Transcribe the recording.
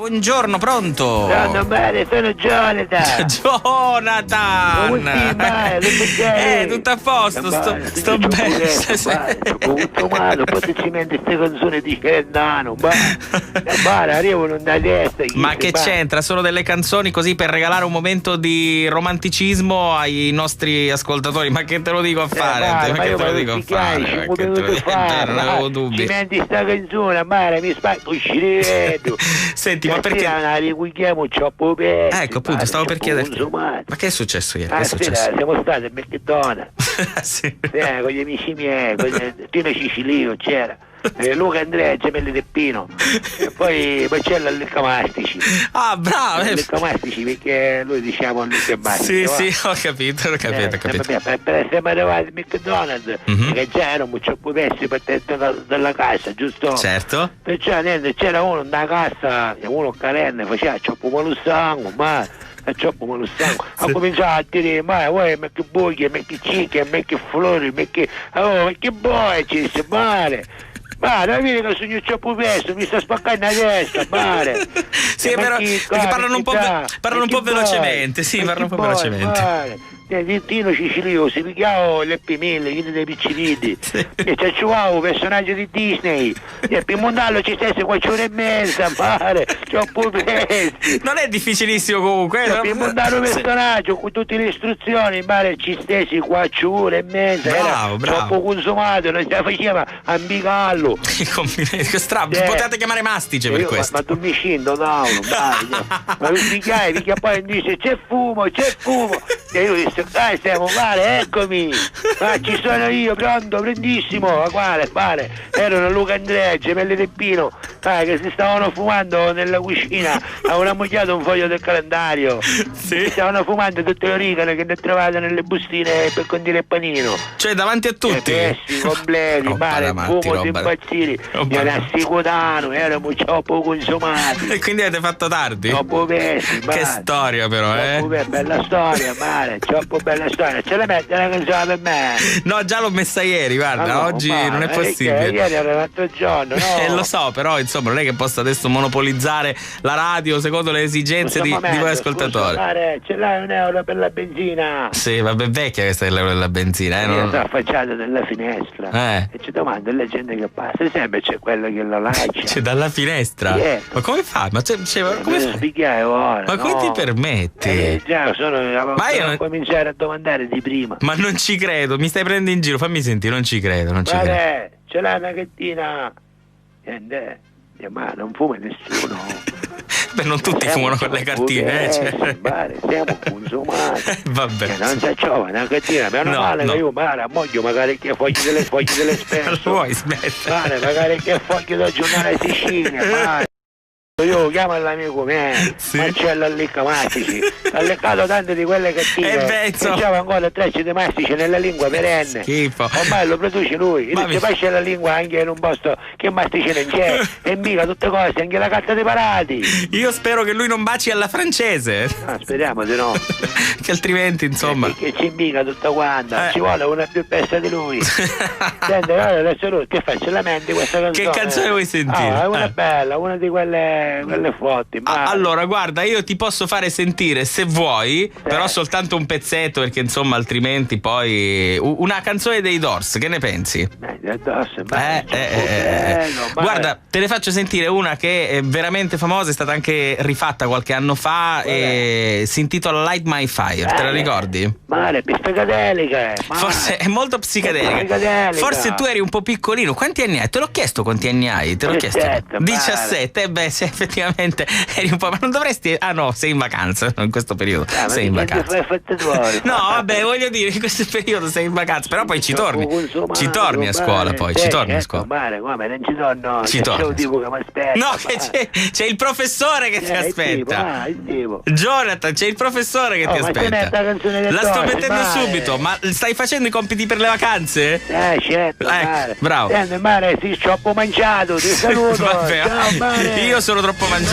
buongiorno, pronto? Pronto, bene, sono Jonathan. Tutto a posto, sto bene. Tutto male, poi ci mette queste canzoni di Celentano, arrivano da testa. Ma che c'entra? Sono delle canzoni così per regalare un momento di romanticismo ai nostri ascoltatori, ma che te lo dico a fare? Ma che te lo dico a fare? Non avevo dubbi. Ci metti sta canzone, mare, mi spacco uscire. Senti, ma perché? Ecco, appunto, stavo per chiederti. Ma che è successo ieri? Che è successo? Siamo stati a McDonald's. Sì. Con gli amici miei, con Tino Cicilio c'era. Luca Andrea, Gemelli Teppino, e poi c'è la Lecamastici. Ah, bravo! Lecamastici, perché lui diciamo Lecamastici. Sì, ho capito. Siamo arrivati a McDonald's, che già erano un po' persi partendo dalla cassa, giusto? Certo. Perciò niente, c'era uno da cassa, uno carenne, faceva cioppo malussango, ma troppo me lo sangue. Ha cominciato a dire, ma che buchi, ma che cicche, ma che flori, ma che boia ci si mare. Mare, vedi che sono troppo presto, mi sta spaccando la testa, mare. Sì, però parlano un po' velocemente, sì, parlano un po' velocemente. Tino Cicilio si picchiava le P1000, gli dei picciniti, e c'è un personaggio di Disney, e per montarlo ci stesse 4 ore e mezza, mare, troppo presto. Non è difficilissimo comunque, per montare un personaggio con tutte le istruzioni, mare, ci stessi 4 ore e mezza, bravo. troppo consumato, non si faceva ambigallo. Potete chiamare Mastice per questo. Ma tu mi scendo, no, ma mi picchiai, perché poi mi dice c'è fumo, e io disse stiamo male, eccomi, ci sono io, pronto, prendissimo, ma quale, erano Luca Andrea, Gemelli Teppino, che si stavano fumando nella cucina, avevano ammogliato un foglio del calendario, si stavano fumando tutte le origane che ne trovate nelle bustine per condire il panino, cioè davanti a tutti, pessi completi, fumo di impazzire, mi era assicurato, erano troppo consumati, e quindi avete fatto tardi? Troppo pessi, che storia però, bella storia, troppo bella storia, ce la mette una canzone per me? No, già l'ho messa ieri, guarda, oggi non è possibile. Ieri era l'altro giorno, no? Lo so, però insomma non è che posso adesso monopolizzare la radio secondo le esigenze di voi ascoltatori. Ce l'hai €1 per la benzina? Sì, vabbè, vecchia questa è l'euro della benzina, Io sto affacciato nella finestra e ci domando la gente che passa, sempre c'è quello che la lancia. C'è dalla finestra? Ma come fa? Ma come spiegare ora? Ma come ti permetti? Già cominciare a domandare di prima. Ma non ci credo, mi stai prendendo in giro, fammi sentire, non ci credo. Ce l'hai una gattina? Ma non fuma nessuno. Beh, non tutti fumano con le cartine, siamo consumati. Vabbè. Non si giova una gattina, meno male che io ammoglio magari che fogli dell'espresso. Vuoi smettere? Magari che fogli del giornale Sicilia, io chiamo l'amico mio, Marcello Lecamastici, ha leccato tante di quelle cattive, c'era ancora tracce di mastici nella lingua perenne, schifo. Ormai lo produce lui, e poi la lingua anche in un posto che mastici non c'è, e mica tutte cose, anche la carta dei parati. Io spero che lui non baci alla francese. No, speriamo di no. Che altrimenti insomma. Che ci mica tutta quanta, ci vuole una più pesta di lui. Senti, adesso lui che faccio la mente questa canzone. Che canzone vuoi sentire? Una bella, una di quelle forti. Allora guarda, io ti posso fare sentire se vuoi, però soltanto un pezzetto, perché insomma altrimenti poi una canzone dei Doors, che ne pensi? Guarda, te ne faccio sentire una che è veramente famosa, è stata anche rifatta qualche anno fa e si intitola Light My Fire, te la ricordi? Male, psicadelica. Forse è molto psicadelica. Forse tu eri un po' piccolino. Quanti anni hai? Te l'ho chiesto quanti anni hai? Te l'ho chiesto. 17. Beh, se effettivamente eri un po', ma non dovresti. Ah no, sei in vacanza in questo periodo. Sei in vacanza. No, vabbè, voglio dire, in questo periodo sei in vacanza, però poi ci torni. Ci torni a scuola poi, ci torni a scuola. Come non ci torno? Ci torni. Tipo che mi aspetta. No, che c'è il professore che ti aspetta. Jonathan, c'è il professore che ti aspetta. La sto mettendo subito, ma stai facendo i compiti per le vacanze? Certo. Bravo. Mare, sì, troppo mangiato, ti saluto. Vabbè, ciao, io sono troppo mangiato.